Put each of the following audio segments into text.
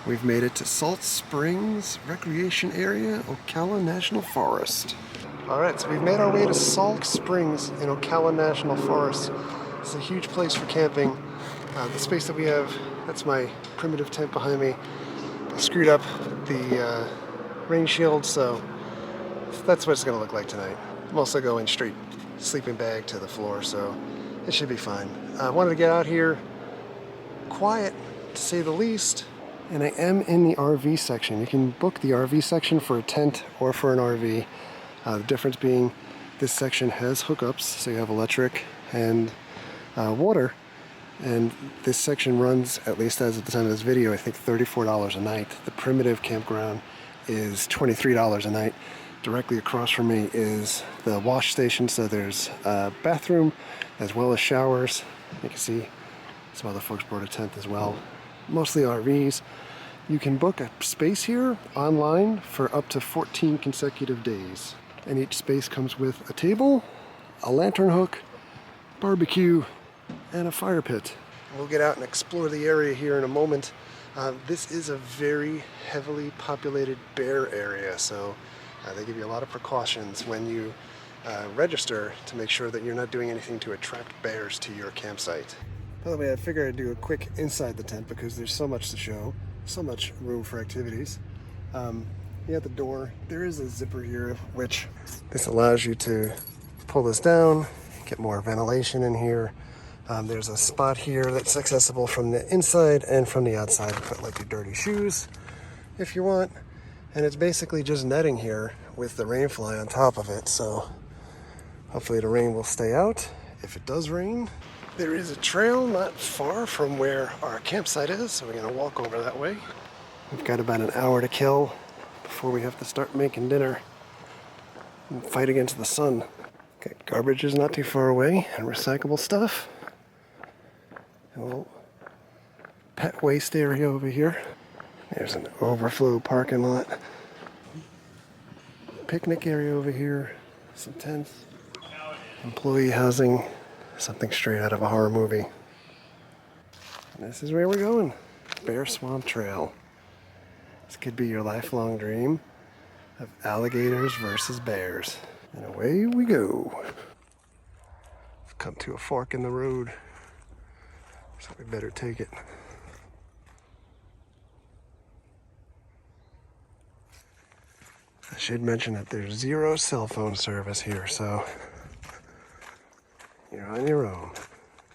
We've made it to Salt Springs Recreation Area, Ocala National Forest. Alright, so we've made our way to Salt Springs in Ocala National Forest. It's a huge place for camping. The space that we have, that's my primitive tent behind me. I screwed up the rain shield, so that's what it's going to look like tonight. I'm also going straight sleeping bag to the floor, so it should be fine. I wanted to get out here quiet, to say the least. And I am in the RV section. You can book the RV section for a tent or for an RV. The difference being this section has hookups, so you have electric and water. And this section runs, at least as of the time of this video, I think $34 a night. The primitive campground is $23 a night. Directly across from me is the wash station, so there's a bathroom as well as showers. You can see some other folks brought a tent as well. Mostly RVs. You can book a space here online for up to 14 consecutive days. And each space comes with a table, a lantern hook, barbecue, and a fire pit. We'll get out and explore the area here in a moment. This is a very heavily populated bear area, so they give you a lot of precautions when you register to make sure that you're not doing anything to attract bears to your campsite. By the way, I figured I'd do a quick inside the tent because there's so much to show, so much room for activities. At the door, there is a zipper here, which this allows you to pull this down, get more ventilation in here. There's a spot here that's accessible from the inside and from the outside to put like your dirty shoes if you want. And it's basically just netting here with the rain fly on top of it, so hopefully the rain will stay out. If it does rain, there is a trail not far from where our campsite is, so we're going to walk over that way. We've got about an hour to kill before we have to start making dinner and fight against the sun. Okay, garbage is not too far away, and recyclable stuff. A little pet waste area over here. There's an overflow parking lot. Picnic area over here. Some tents. Employee housing. Something straight out of a horror movie. And this is where we're going. Bear Swamp Trail. This could be your lifelong dream of alligators versus bears. And away we go. We've come to a fork in the road, so we better take it. I should mention that there's zero cell phone service here, so you're on your own.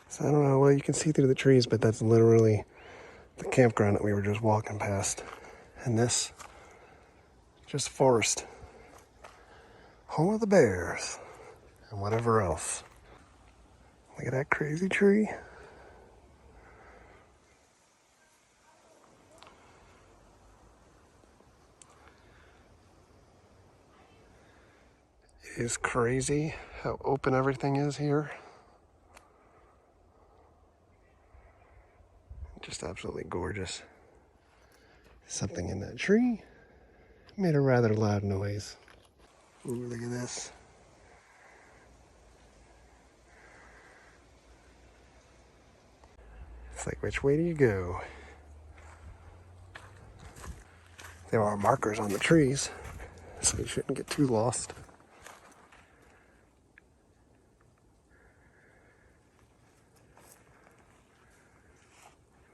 So I don't know how well you can see through the trees, but that's literally the campground that we were just walking past. And this, just forest. Home of the bears and whatever else. Look at that crazy tree. It is crazy how open everything is here. Just absolutely gorgeous. Something in that tree made a rather loud noise. Ooh, look at this. It's like, which way do you go? There are markers on the trees, so you shouldn't get too lost.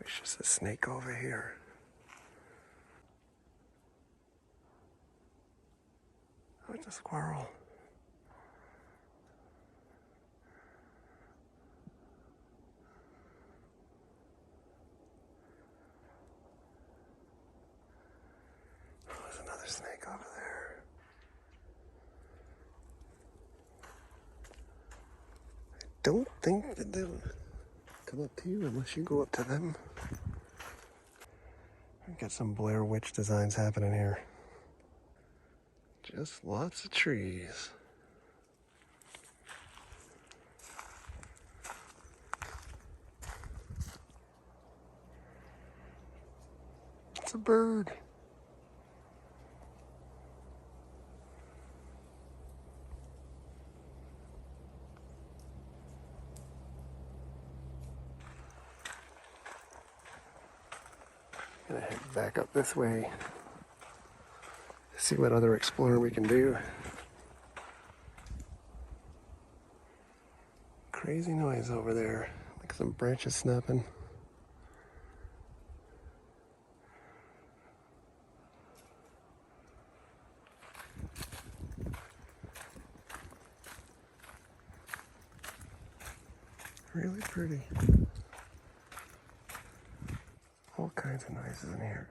There's just a snake over here. Oh, it's a squirrel. Oh, there's another snake over there. I don't think that they'll come up to you unless you go up to them. We've got some Blair Witch designs happening here. Just lots of trees. It's a bird. Gonna head Back up this way. See what other exploring we can do. Crazy noise over there. Like some branches snapping. Really pretty. All kinds of noises in here.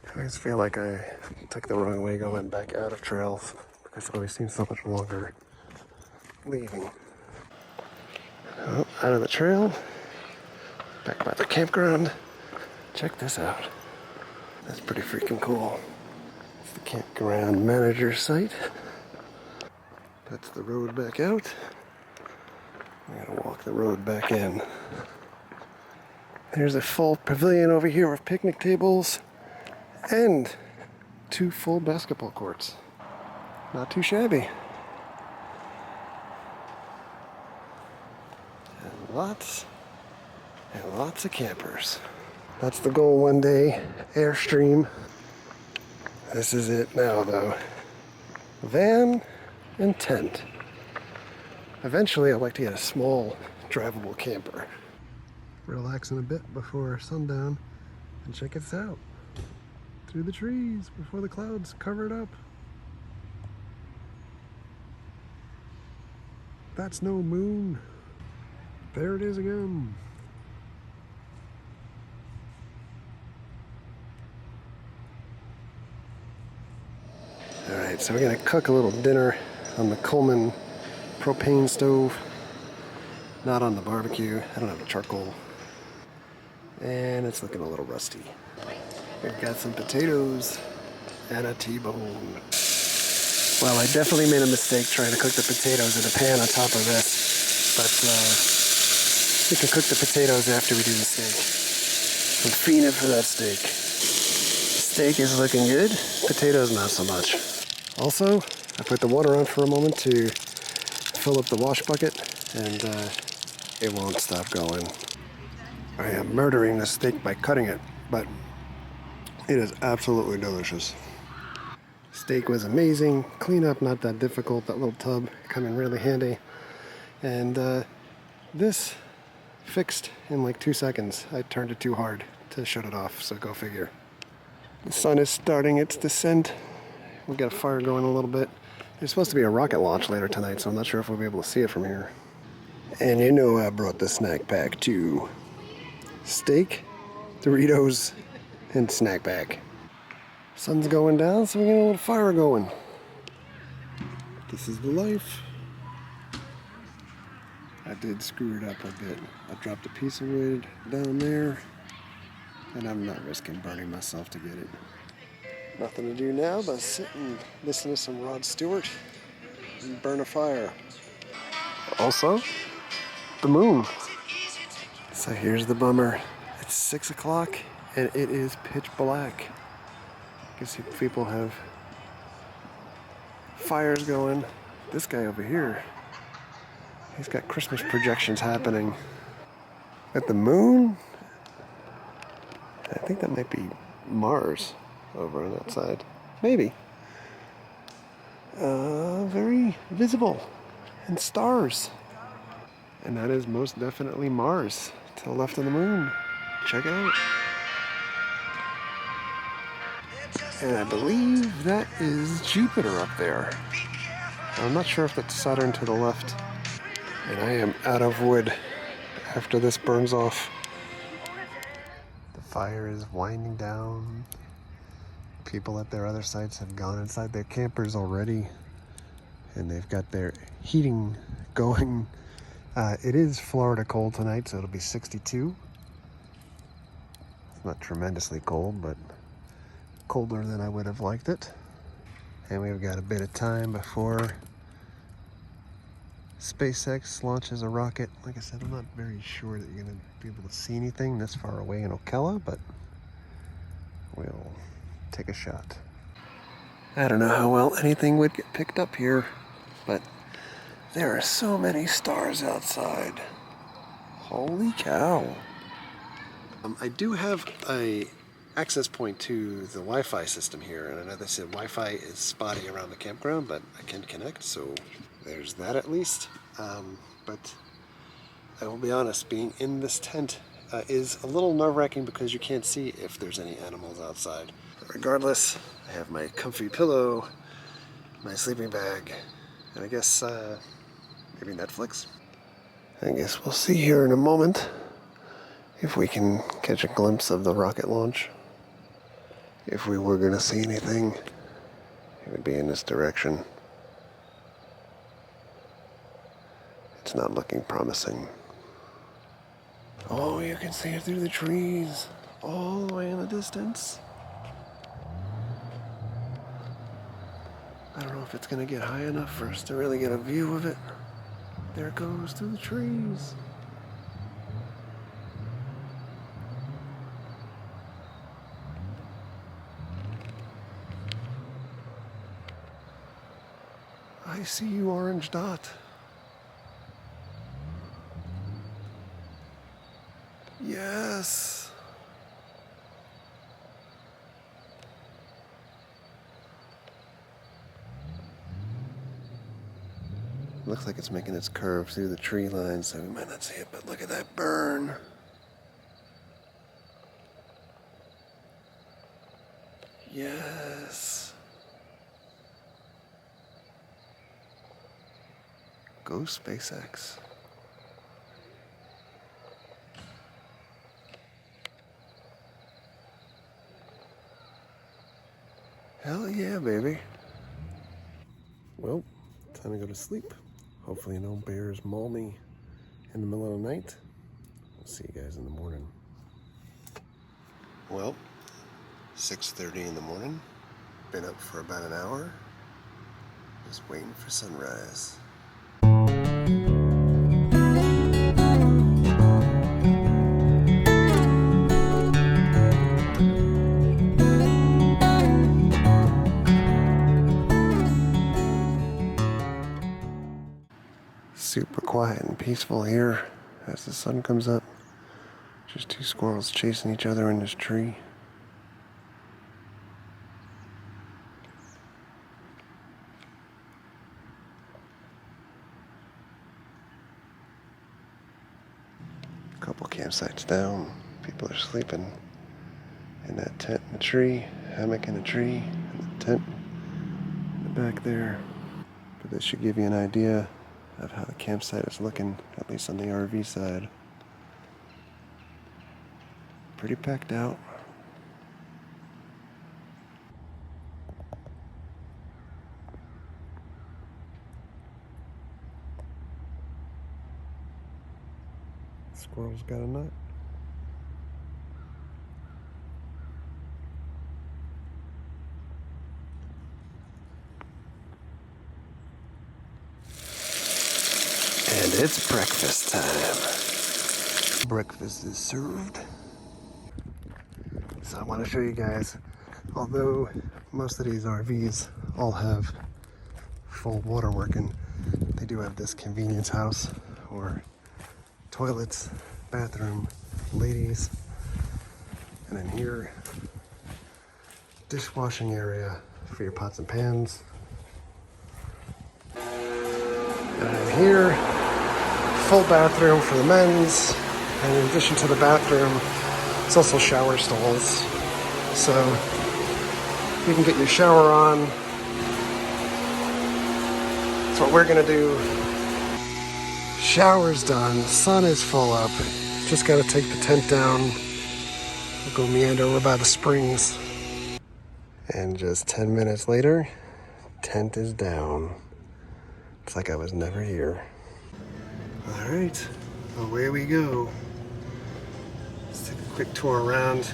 I always feel like I took the wrong way going back out of trails because it always seems so much longer leaving. Oh, out of the trail, back by the campground. Check this out. That's pretty freaking cool. It's the campground manager site. That's the road back out. I'm gonna walk the road back in. There's a full pavilion over here with picnic tables and 2 full basketball courts. Not too shabby. And lots of campers. That's the goal one day, Airstream. This is it now though. Van and tent. Eventually I'd like to get a small drivable camper. Relaxing a bit before sundown and check this out. Through the trees before the clouds cover it up. That's no moon. There it is again. Alright, so we're gonna cook a little dinner on the Coleman propane stove. Not on the barbecue. I don't have a charcoal. And it's looking a little rusty. We've got some potatoes and a T-bone. Well, I definitely made a mistake trying to cook the potatoes in a pan on top of this, but we can cook the potatoes after we do the steak. I'm fiending for that steak. Steak is looking good, potatoes not so much. Also, I put the water on for a moment to fill up the wash bucket, and it won't stop going. I am murdering the steak by cutting it, but it is absolutely delicious. Steak was amazing. Cleanup not that difficult. That little tub come in really handy. And this fixed in like 2 seconds. I turned it too hard to shut it off, so go figure. The sun is starting its descent. We got a fire going a little bit. There's supposed to be a rocket launch later tonight, so I'm not sure if we'll be able to see it from here. And you know I brought the snack pack too. Steak, Doritos, and snack pack. Sun's going down, so we got a little fire going. This is the life. I did screw it up a bit. I dropped a piece of wood down there, and I'm not risking burning myself to get it. Nothing to do now but sit and listen to some Rod Stewart and burn a fire. Also, the moon. So here's the bummer. It's 6 o'clock and it is pitch black. You can see people have fires going. This guy over here, he's got Christmas projections happening. At the moon, I think that might be Mars over on that side. Maybe. Very visible. And stars. And that is most definitely Mars to the left of the moon. Check it out. And I believe that is Jupiter up there. I'm not sure if that's Saturn to the left. And I am out of wood after this burns off. The fire is winding down. People at their other sites have gone inside their campers already. And they've got their heating going. It is Florida cold tonight, so it'll be 62. It's not tremendously cold, but colder than I would have liked it. And we've got a bit of time before SpaceX launches a rocket. Like I said, I'm not very sure that you're going to be able to see anything this far away in Ocala, but we'll take a shot. I don't know how well anything would get picked up here, but There are so many stars outside. Holy cow. I do have a access point to the Wi-Fi system here, and I know they said Wi-Fi is spotty around the campground, but I can connect, so there's that at least. But I will be honest, being in this tent is a little nerve-wracking because you can't see if there's any animals outside. But regardless, I have my comfy pillow, my sleeping bag, and I guess maybe Netflix? I guess we'll see here in a moment if we can catch a glimpse of the rocket launch. If we were going to see anything, it would be in this direction. It's not looking promising. Oh, you can see it through the trees, all the way in the distance. I don't know if it's going to get high enough for us to really get a view of it. There it goes through the trees. I see you, orange dot. Yes. Looks like it's making its curve through the tree line, so we might not see it, but look at that burn. Yes. Go SpaceX. Hell yeah, baby. Well, time to go to sleep. Hopefully no bears maul me in the middle of the night. I'll see you guys in the morning. Well, 6:30 in the morning. Been up for about an hour. Just waiting for sunrise. Super quiet and peaceful here as the sun comes up. Just two squirrels chasing each other in this tree. A couple campsites down. People are sleeping in that tent in the tree, hammock in the tree, and the tent in the back there. But this should give you an idea of how the campsite is looking, at least on the RV side. Pretty packed out. Squirrel's got a nut. And it's breakfast time. Breakfast is served. So I want to show you guys, although most of these RVs all have full water working, they do have this convenience house or toilets, bathroom, ladies, and then here, dishwashing area for your pots and pans. And then here, full bathroom for the men's, and in addition to the bathroom, it's also shower stalls. So you can get your shower on. That's what we're gonna do. Shower's done, sun is full up. Just gotta take the tent down. We'll go meander over by the springs. And just 10 minutes later, tent is down. It's like I was never here. All right, away we go. Let's take a quick tour around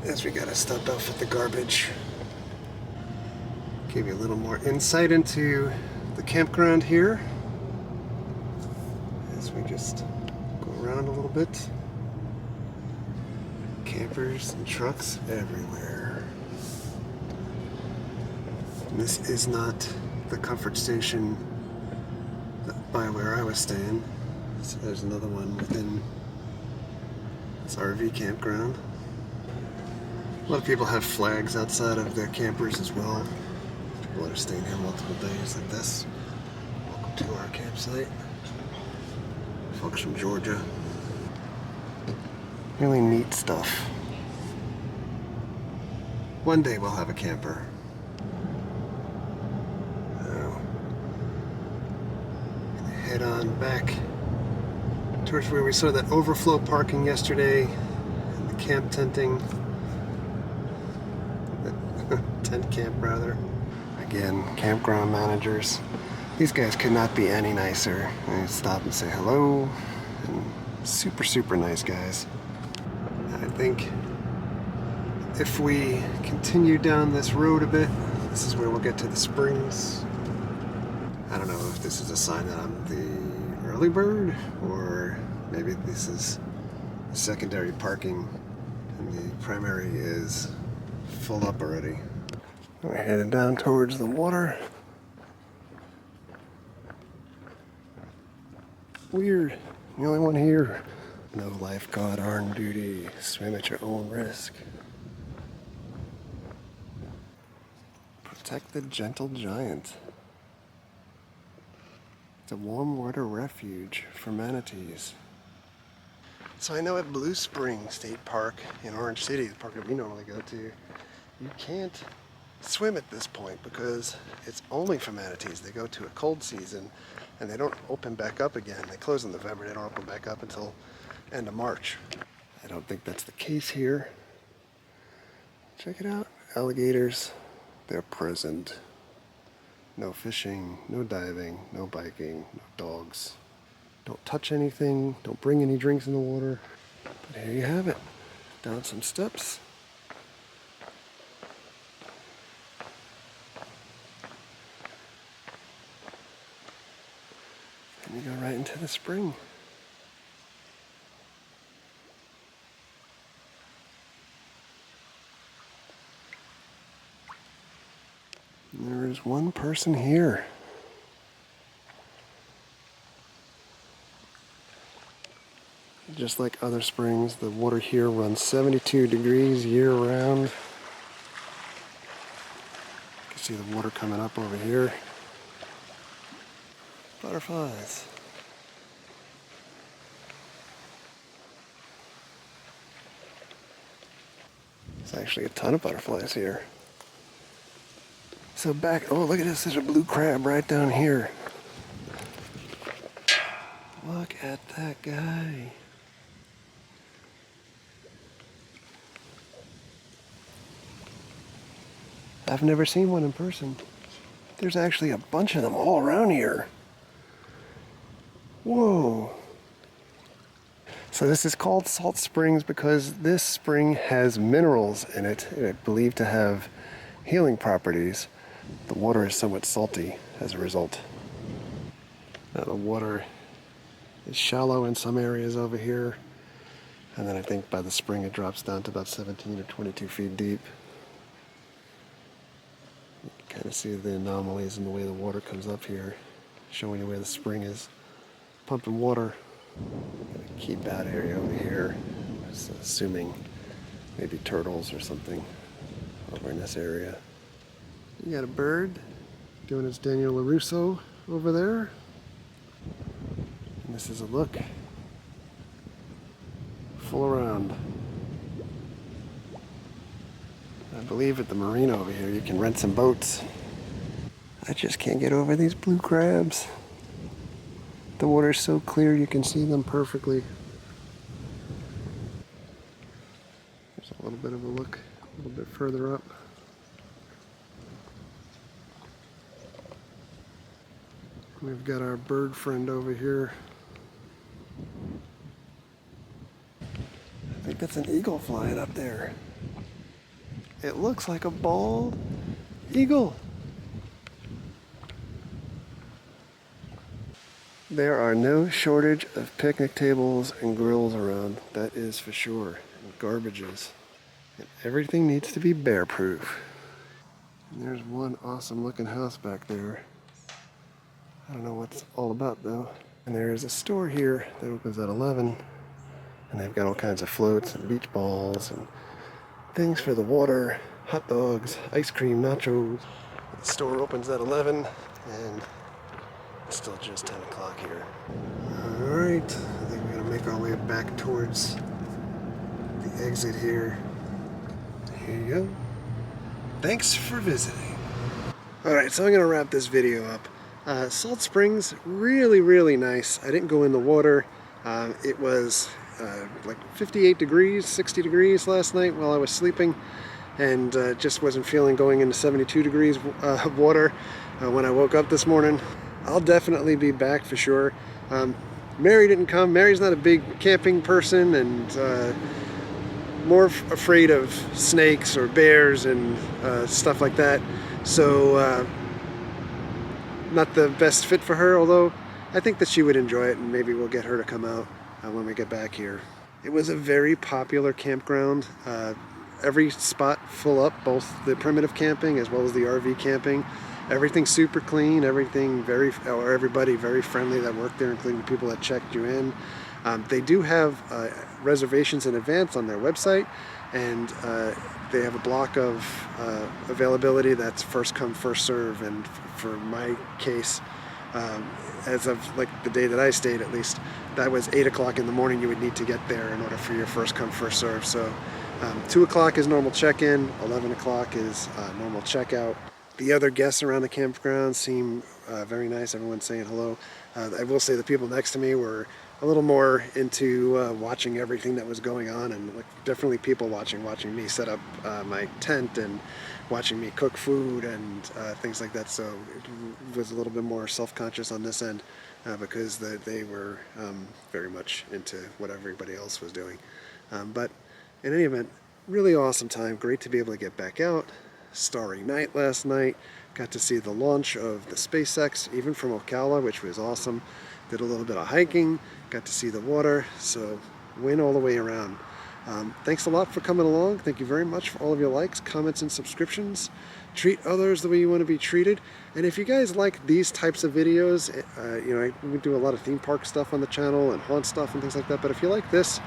as we gotta stop off at the garbage. Give you a little more insight into the campground here as we just go around a little bit. Campers and trucks everywhere. And this is not the comfort station by where I was staying. So there's another one within this RV campground. A lot of people have flags outside of their campers as well. People that are staying here multiple days like this. Welcome to our campsite. Folks from Georgia. Really neat stuff. One day we'll have a camper. Head on back towards where we saw that overflow parking yesterday and the camp tenting. Tent camp rather. Again, campground managers. These guys could not be any nicer. They stop and say hello. And super nice guys. I think if we continue down this road a bit, this is where we'll get to the springs. I don't know if this is a sign that I'm the early bird, or maybe this is secondary parking and the primary is full up already. We're headed down towards the water. Weird, the only one here. No lifeguard on duty, swim at your own risk. Protect the gentle giant. It's a warm water refuge for manatees. So I know at Blue Spring State Park in Orange City, the park that we normally go to, you can't swim at this point because it's only for manatees. They go to a cold season and they don't open back up again. They close in November, they don't open back up until end of March. I don't think that's the case here. Check it out, alligators, they're present. No fishing, no diving, no biking, no dogs. Don't touch anything, don't bring any drinks in the water. But here you have it. Down some steps. And you go right into the spring. And there is one person here. Just like other springs, the water here runs 72 degrees year round. You can see the water coming up over here. Butterflies. There's actually a ton of butterflies here. So back, oh look at this, there's a blue crab right down here. Look at that guy. I've never seen one in person. There's actually a bunch of them all around here. Whoa. So this is called Salt Springs because this spring has minerals in it, believed to have healing properties. The water is somewhat salty as a result. Now the water is shallow in some areas over here, and then I think by the spring it drops down to about 17 or 22 feet deep. You can kind of see the anomalies in the way the water comes up here, showing you where the spring is pumping water. Got a keep out area over here, just assuming maybe turtles or something over in this area. You got a bird doing its Daniel LaRusso over there. And this is a look full around. I believe at the marina over here you can rent some boats. I just can't get over these blue crabs. The water's so clear you can see them perfectly. There's a little bit of a look a little bit further up. We've got our bird friend over here. I think that's an eagle flying up there. It looks like a bald eagle. There are no shortage of picnic tables and grills around, that is for sure, and garbages. And everything needs to be bear proof. And there's one awesome looking house back there. I don't know what it's all about though. And there is a store here that opens at 11. And they've got all kinds of floats and beach balls and things for the water, hot dogs, ice cream, nachos. The store opens at 11 and it's still just 10 o'clock here. Alright, I think we're gonna make our way back towards the exit here. Here you go. Thanks for visiting. Alright, so I'm gonna wrap this video up. Salt Springs, really, really nice. I didn't go in the water. It was like 58 degrees, 60 degrees last night while I was sleeping, and just wasn't feeling going into 72 degrees water when I woke up this morning. I'll definitely be back for sure. Mary didn't come. Mary's not a big camping person and more afraid of snakes or bears and stuff like that. So not the best fit for her, although I think that she would enjoy it, and maybe we'll get her to come out when we get back here. It was a very popular campground. Every spot full up, both the primitive camping as well as the RV camping. Everything's super clean, everybody very friendly that worked there, including the people that checked you in. They do have reservations in advance on their website, and they have a block of availability that's first come, first serve, and for my case, as of like the day that I stayed at least, that was 8 o'clock in the morning you would need to get there in order for your first come, first serve. So 2 o'clock is normal check-in, 11 o'clock is normal checkout. The other guests around the campground seem very nice. Everyone's saying hello. I will say the people next to me were a little more into watching everything that was going on, and like, definitely people watching me set up my tent and watching me cook food and things like that. So it was a little bit more self-conscious on this end because they were very much into what everybody else was doing. But in any event, really awesome time. Great to be able to get back out. Starry night last night. Got to see the launch of the SpaceX, even from Ocala, which was awesome. Did a little bit of hiking, got to see the water, so win all the way around. Thanks a lot for coming along. Thank you very much for all of your likes, comments, and subscriptions. Treat others the way you want to be treated. And if you guys like these types of videos, we do a lot of theme park stuff on the channel and haunt stuff and things like that, but if you like this,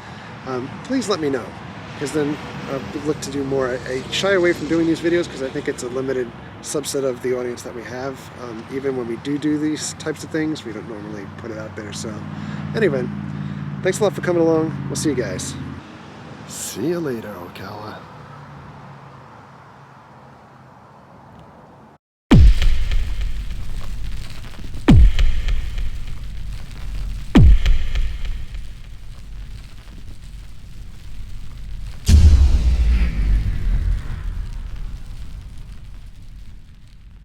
please let me know, because then I'll look to do more. I shy away from doing these videos because I think it's a limited subset of the audience that we have. Even when we do these types of things, we don't normally put it out there. So anyway, thanks a lot for coming along. We'll see you guys. See you later, Ocala.